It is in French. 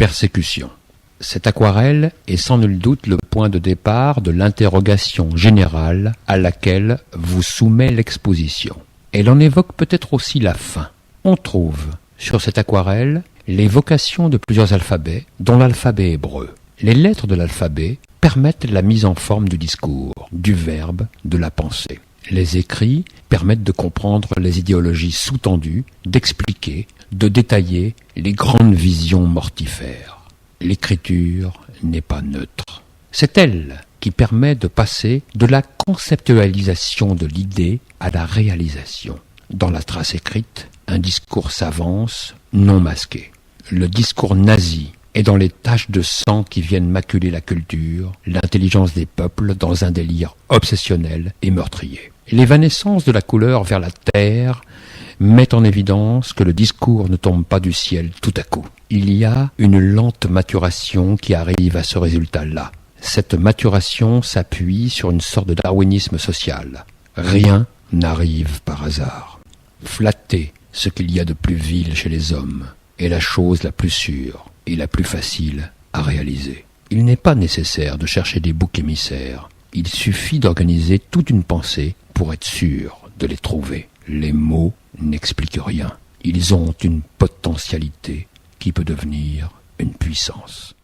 Persécution. Cette aquarelle est sans nul doute le point de départ de l'interrogation générale à laquelle vous soumet l'exposition. Elle en évoque peut-être aussi la fin. On trouve sur cette aquarelle l'évocation de plusieurs alphabets, dont l'alphabet hébreu. Les lettres de l'alphabet permettent la mise en forme du discours, du verbe, de la pensée. Les écrits permettent de comprendre les idéologies sous-tendues, d'expliquer, de détailler les grandes visions mortifères. L'écriture n'est pas neutre. C'est elle qui permet de passer de la conceptualisation de l'idée à la réalisation. Dans la trace écrite, un discours s'avance, non masqué. Le discours nazi est dans les taches de sang qui viennent maculer la culture, l'intelligence des peuples dans un délire obsessionnel et meurtrier. L'évanescence de la couleur vers la terre met en évidence que le discours ne tombe pas du ciel tout à coup. Il y a une lente maturation qui arrive à ce résultat-là. Cette maturation s'appuie sur une sorte de darwinisme social. Rien n'arrive par hasard. Flatter ce qu'il y a de plus vil chez les hommes est la chose la plus sûre et la plus facile à réaliser. Il n'est pas nécessaire de chercher des boucs émissaires. Il suffit d'organiser toute une pensée pour être sûr de les trouver. Les mots n'expliquent rien. Ils ont une potentialité qui peut devenir une puissance.